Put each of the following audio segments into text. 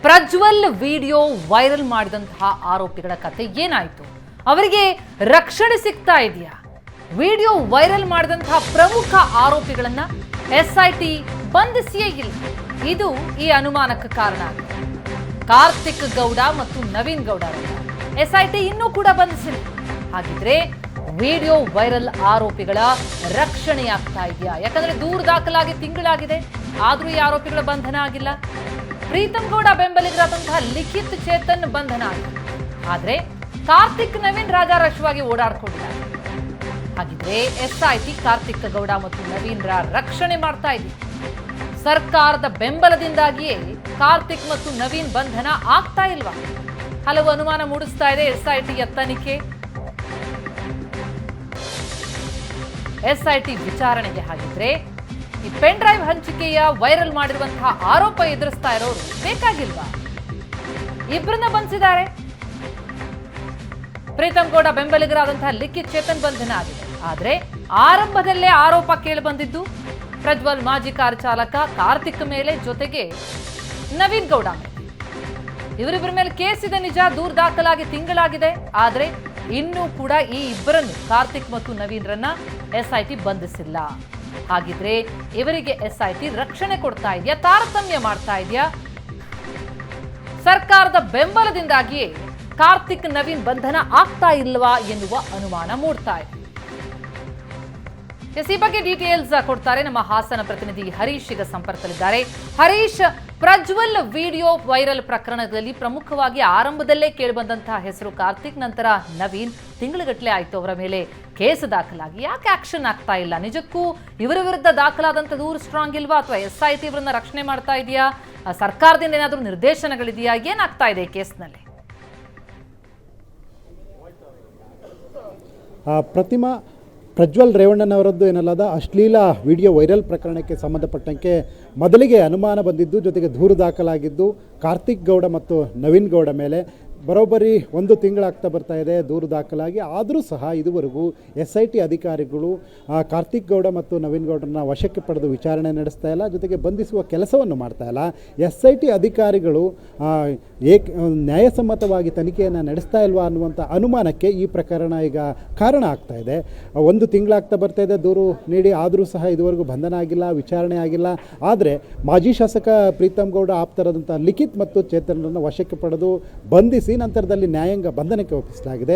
Prajwal video viral ಮಾಡಿದಂತಹ ಆರೋಪಿಗಳ ಕತೆ ಏನಾಯಿತು? ಅವರಿಗೆ ರಕ್ಷಣೆ ಸಿಗ್ತಾ ಇದೆಯಾ? ವಿಡಿಯೋ ವೈರಲ್ ಮಾಡಿದಂತಹ ಪ್ರಮುಖ ಆರೋಪಿಗಳನ್ನ ಎಸ್ಐಟಿ ಬಂಧಿಸಿಯೇ ಇಲ್ಲ. ಇದು ಈ ಅನುಮಾನಕ್ಕೆ ಕಾರಣ ಆಗಿದೆ. ಕಾರ್ತಿಕ್ ಗೌಡ ಮತ್ತು ನವೀನ್ ಗೌಡ ಎಸ್ಐಟಿ ಇನ್ನೂ ಕೂಡ ಬಂಧಿಸಿಲ್ಲ. ಹಾಗಿದ್ರೆ ವಿಡಿಯೋ ವೈರಲ್ ಆರೋಪಿಗಳ ರಕ್ಷಣೆಯಾಗ್ತಾ ಇದೆಯಾ? ಯಾಕಂದ್ರೆ ದೂರು ದಾಖಲಾಗಿ ತಿಂಗಳಾಗಿದೆ, ಆದ್ರೂ ಈ ಆರೋಪಿಗಳ ಬಂಧನ ಆಗಿಲ್ಲ. ಪ್ರೀತಮ್ ಗೌಡ ಬೆಂಬಲಿಗರಾದಂತಹ ಲಿಖಿತ್ ಚೇತನ್ ಬಂಧನ ಆಗಿದೆ. ಆದ್ರೆ ಕಾರ್ತಿಕ್ ನವೀನ್ ರಾಜಾರಶವಾಗಿ ಓಡಾಡ್ಕೊಂಡಿದ್ದಾರೆ. ಹಾಗಿದ್ರೆ ಎಸ್ಐಟಿ ಕಾರ್ತಿಕ್ ಗೌಡ ಮತ್ತು ನವೀನ್ರ ರಕ್ಷಣೆ ಮಾಡ್ತಾ ಇದೆ. ಸರ್ಕಾರದ ಬೆಂಬಲದಿಂದಾಗಿಯೇ ಕಾರ್ತಿಕ್ ಮತ್ತು ನವೀನ್ ಬಂಧನ ಆಗ್ತಾ ಇಲ್ವಾ? ಹಲವು ಅನುಮಾನ ಮೂಡಿಸ್ತಾ ಇದೆ ಎಸ್ಐಟಿಯ ತನಿಖೆ. ಎಸ್ಐಟಿ ವಿಚಾರಣೆಗೆ ಹಾಗಿದ್ರೆ ಈ ಪೆನ್ ಡ್ರೈವ್ ಹಂಚಿಕೆಯ ವೈರಲ್ ಮಾಡಿರುವಂತಹ ಆರೋಪ ಎದುರಿಸ್ತಾ ಇರೋರು ಬೇಕಾಗಿಲ್ವಾ? ಇಬ್ಬರನ್ನ ಬಂಧಿಸಿದ್ದಾರೆ. ಪ್ರೀತಮ್ ಗೌಡ ಬೆಂಬಲಿಗರಾದಂತಹ ಲಿಖಿತ್ ಚೇತನ್ ಬಂಧನ ಆಗಿದೆ. ಆದ್ರೆ ಆರಂಭದಲ್ಲೇ ಆರೋಪ ಕೇಳಿ ಬಂದಿದ್ದು ಪ್ರಜ್ವಲ್ ಮಾಜಿ ಕಾರ್ ಚಾಲಕ ಕಾರ್ತಿಕ್ ಮೇಲೆ, ಜೊತೆಗೆ ನವೀನ್ ಗೌಡ ಮೇಲೆ. ಇವರಿಬ್ಬರ ಮೇಲೆ ಕೇಸ್ ಇದೆ ನಿಜ, ದೂರು ದಾಖಲಾಗಿ ತಿಂಗಳಾಗಿದೆ. ಆದ್ರೆ ಇನ್ನೂ ಕೂಡ ಈ ಇಬ್ಬರನ್ನು, ಕಾರ್ತಿಕ್ ಮತ್ತು ನವೀನ್ರನ್ನ ಎಸ್ಐಟಿ ಬಂಧಿಸಿಲ್ಲ. ಹಾಗಿದ್ರೆ ಇವರಿಗೆ ಎಸ್ಐಟಿ ರಕ್ಷಣೆ ಕೊಡ್ತಾ ಇದೆಯಾ, ತಾರತಮ್ಯ ಮಾಡ್ತಾ ಇದೆಯಾ? ಸರ್ಕಾರದ ಬೆಂಬಲದಿಂದಾಗಿಯೇ ಕಾರ್ತಿಕ್ ನವೀನ್ ಬಂಧನ ಆಗ್ತಾ ಇಲ್ವಾ ಎನ್ನುವ ಅನುಮಾನ ಮೂಡ್ತಾ ಇದೆ. ಈ ಬಗ್ಗೆ ಡೀಟೇಲ್ಸ್ ಕೊಡ್ತಾರೆ ನಮ್ಮ ಹಾಸನ ಪ್ರತಿನಿಧಿ ಹರೀಶ್ ಈಗ ಸಂಪರ್ಕದಲ್ಲಿದ್ದಾರೆ. ಹರೀಶ್, ಪ್ರಜ್ವಲ್ ವಿಡಿಯೋ ವೈರಲ್ ಪ್ರಕರಣದಲ್ಲಿ ಪ್ರಮುಖವಾಗಿ ಆರಂಭದಲ್ಲೇ ಕೇಳಿಬಂದಂತಹ ಹೆಸರು ಕಾರ್ತಿಕ್, ನಂತರ ನವೀನ್. ತಿಂಗಳುಗಟ್ಟಲೆ ಆಯ್ತು ಅವರ ಮೇಲೆ ಕೇಸ್ ದಾಖಲಾಗಿ. ಯಾಕೆ ಆಕ್ಷನ್ ಆಗ್ತಾ ಇಲ್ಲ? ನಿಜಕ್ಕೂ ಇವರ ವಿರುದ್ಧ ದಾಖಲಾದಂತ ದೂರು ಸ್ಟ್ರಾಂಗ್ ಇಲ್ವಾ, ಅಥವಾ ಎಸ್ಐಟಿ ಇವರನ್ನ ರಕ್ಷಣೆ ಮಾಡ್ತಾ ಇದೆಯಾ? ಸರ್ಕಾರದಿಂದ ಏನಾದರೂ ನಿರ್ದೇಶನಗಳಿದೆಯಾ? ಏನಾಗ್ತಾ ಇದೆ ಈ ಕೇಸ್ನಲ್ಲಿ? ಪ್ರತಿಮಾ, ಪ್ರಜ್ವಲ್ ರೇವಣ್ಣನವರದ್ದು ಏನಲ್ಲದ ಅಶ್ಲೀಲ ವಿಡಿಯೋ ವೈರಲ್ ಪ್ರಕರಣಕ್ಕೆ ಸಂಬಂಧಪಟ್ಟಂತೆ ಮೊದಲಿಗೆ ಅನುಮಾನ ಬಂದಿದ್ದು, ಜೊತೆಗೆ ದೂರು ದಾಖಲಾಗಿದ್ದು ಕಾರ್ತಿಕ್ ಗೌಡ ಮತ್ತು ನವೀನ್ ಗೌಡ ಮೇಲೆ. ಬರೋಬ್ಬರಿ 1 ತಿಂಗಳಾಗ್ತಾ ಬರ್ತಾ ಇದೆ ದೂರು ದಾಖಲಾಗಿ. ಆದರೂ ಸಹ ಇದುವರೆಗೂ ಎಸ್ಐಟಿ ಅಧಿಕಾರಿಗಳು ಕಾರ್ತಿಕ್ ಗೌಡ ಮತ್ತು ನವೀನ್ ಗೌಡರನ್ನ ವಶಕ್ಕೆ ಪಡೆದು ವಿಚಾರಣೆ ನಡೆಸ್ತಾ ಇಲ್ಲ, ಜೊತೆಗೆ ಬಂಧಿಸುವ ಕೆಲಸವನ್ನು ಮಾಡ್ತಾ ಇಲ್ಲ. ಎಸ್ಐಟಿ ಅಧಿಕಾರಿಗಳು ನ್ಯಾಯಸಮ್ಮತವಾಗಿ ತನಿಖೆಯನ್ನು ನಡೆಸ್ತಾ ಇಲ್ವಾ ಅನ್ನುವಂಥ ಅನುಮಾನಕ್ಕೆ ಈ ಪ್ರಕರಣ ಈಗ ಕಾರಣ ಆಗ್ತಾ ಇದೆ. 1 ತಿಂಗಳಾಗ್ತಾ ಬರ್ತಾ ಇದೆ ದೂರು ನೀಡಿ, ಆದರೂ ಸಹ ಇದುವರೆಗೂ ಬಂಧನ ಆಗಿಲ್ಲ, ವಿಚಾರಣೆ ಆಗಿಲ್ಲ. ಆದರೆ ಮಾಜಿ ಶಾಸಕ ಪ್ರೀತಮ್ ಗೌಡ ಆಪ್ತರಾದಂಥ ಲಿಖಿತ್ ಮತ್ತು ಚೇತನರನ್ನು ವಶಕ್ಕೆ ಪಡೆದು ಬಂಧಿಸಿ ನಂತರದಲ್ಲಿ ನ್ಯಾಯಾಂಗ ಬಂಧನಕ್ಕೆ ಒಪ್ಪಿಸಲಾಗಿದೆ.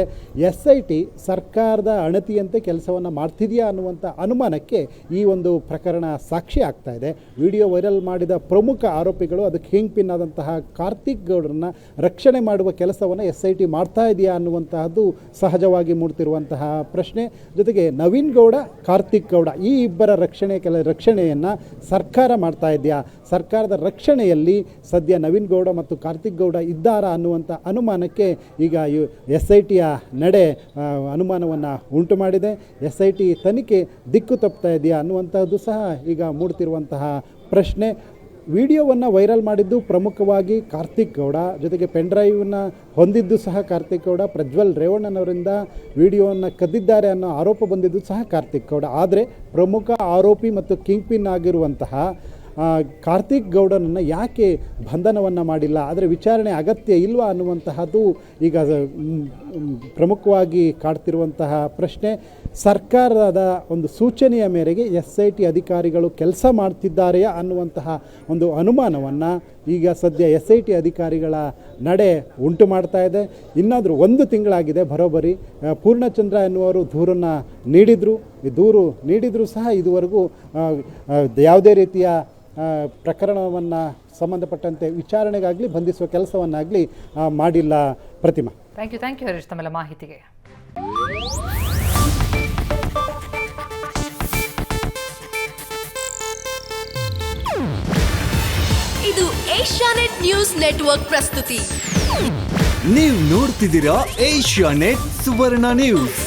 ಎಸ್ಐಟಿ ಸರ್ಕಾರದ ಅಣತಿಯಂತೆ ಕೆಲಸವನ್ನು ಮಾಡ್ತಿದೆಯಾ ಅನ್ನುವಂಥ ಅನುಮಾನಕ್ಕೆ ಈ ಒಂದು ಪ್ರಕರಣ ಸಾಕ್ಷಿ ಆಗ್ತಾ ಇದೆ. ವಿಡಿಯೋ ವೈರಲ್ ಮಾಡಿದ ಪ್ರಮುಖ ಆರೋಪಿಗಳು, ಅದಕ್ಕೆ ಹಿಂಗ್ ಪಿನ್ ಆದಂತಹ ಕಾರ್ತಿಕ್ ಗೌಡರನ್ನ ರಕ್ಷಣೆ ಮಾಡುವ ಕೆಲಸವನ್ನು ಎಸ್ಐಟಿ ಮಾಡ್ತಾ ಇದೆಯಾ ಅನ್ನುವಂತಹದ್ದು ಸಹಜವಾಗಿ ಮೂಡ್ತಿರುವಂತಹ ಪ್ರಶ್ನೆ. ಜೊತೆಗೆ ನವೀನ್ ಗೌಡ, ಕಾರ್ತಿಕ್ ಗೌಡ ಈ ಇಬ್ಬರ ರಕ್ಷಣೆಯನ್ನು ಸರ್ಕಾರ ಮಾಡ್ತಾ ಇದೆಯಾ? ಸರ್ಕಾರದ ರಕ್ಷಣೆಯಲ್ಲಿ ಸದ್ಯ ನವೀನ್ ಗೌಡ ಮತ್ತು ಕಾರ್ತಿಕ್ ಗೌಡ ಇದ್ದಾರಾ ಅನ್ನುವಂಥ ಅನುಮಾನಕ್ಕೆ ಈಗ ಎಸ್ಐಟಿಯ ನಡೆ ಅನುಮಾನವನ್ನು ಉಂಟು ಮಾಡಿದೆ. ಎಸ್ಐಟಿ ತನಿಖೆ ದಿಕ್ಕು ತಪ್ಪುತ್ತಾ ಇದೆಯಾ ಅನ್ನುವಂಥದ್ದು ಸಹ ಈಗ ಮೂಡ್ತಿರುವಂತಹ ಪ್ರಶ್ನೆ. ವಿಡಿಯೋವನ್ನು ವೈರಲ್ ಮಾಡಿದ್ದು ಪ್ರಮುಖವಾಗಿ ಕಾರ್ತಿಕ್ ಗೌಡ, ಜೊತೆಗೆ ಪೆನ್ ಡ್ರೈವನ್ನು ಹೊಂದಿದ್ದು ಸಹ ಕಾರ್ತಿಕ್ ಗೌಡ. ಪ್ರಜ್ವಲ್ ರೇವಣ್ಣನವರಿಂದ ವಿಡಿಯೋವನ್ನು ಕದ್ದಿದ್ದಾರೆ ಅನ್ನೋ ಆರೋಪ ಬಂದಿದ್ದು ಸಹ ಕಾರ್ತಿಕ್ ಗೌಡ. ಆದರೆ ಪ್ರಮುಖ ಆರೋಪಿ ಮತ್ತು ಕಿಂಗ್ ಪಿನ್ ಆಗಿರುವಂತಹ ಕಾರ್ತಿಕ್ ಗೌಡನನ್ನು ಯಾಕೆ ಬಂಧನವನ್ನು ಮಾಡಿಲ್ಲ, ಆದರೆ ವಿಚಾರಣೆ ಅಗತ್ಯ ಇಲ್ವಾ ಅನ್ನುವಂತಹದ್ದು ಈಗ ಪ್ರಮುಖವಾಗಿ ಕಾಡ್ತಿರುವಂತಹ ಪ್ರಶ್ನೆ. ಸರ್ಕಾರದ ಒಂದು ಸೂಚನೆಯ ಮೇರೆಗೆ ಎಸ್ಐಟಿ ಅಧಿಕಾರಿಗಳು ಕೆಲಸ ಮಾಡ್ತಿದ್ದಾರೆಯಾ ಅನ್ನುವಂತಹ ಒಂದು ಅನುಮಾನವನ್ನು ಈಗ ಸದ್ಯ ಎಸ್ಐಟಿ ಅಧಿಕಾರಿಗಳ ನಡೆ ಉಂಟು ಮಾಡ್ತಾ ಇದೆ. ಇನ್ನಾದರೂ 1 ತಿಂಗಳಾಗಿದೆ ಬರೋಬ್ಬರಿ. ಪೂರ್ಣಚಂದ್ರ ಎನ್ನುವರು ದೂರನ್ನು ನೀಡಿದರು. ಈ ದೂರು ನೀಡಿದರೂ ಸಹ ಇದುವರೆಗೂ ಯಾವುದೇ ರೀತಿಯ ಪ್ರಕರಣವನ್ನು ಸಂಬಂಧಪಟ್ಟಂತೆ ವಿಚಾರಣೆಗಾಗಲಿ ಬಂಧಿಸುವ ಕೆಲಸವನ್ನಾಗಲಿ ಮಾಡಿಲ್ಲ. ಪ್ರತಿಮಾ, ಥ್ಯಾಂಕ್ ಯು ಹರೀಶ್ ತಮ್ಮೆಲ್ಲ ಮಾಹಿತಿಗೆ. ಇದು ಏಷ್ಯಾನೆಟ್ ನ್ಯೂಸ್ ನೆಟ್ವರ್ಕ್ ಪ್ರಸ್ತುತಿ. ನೀವು ನೋಡ್ತಿದ್ದೀರಾ ಏಷ್ಯಾನೆಟ್ ಸುವರ್ಣ ನ್ಯೂಸ್.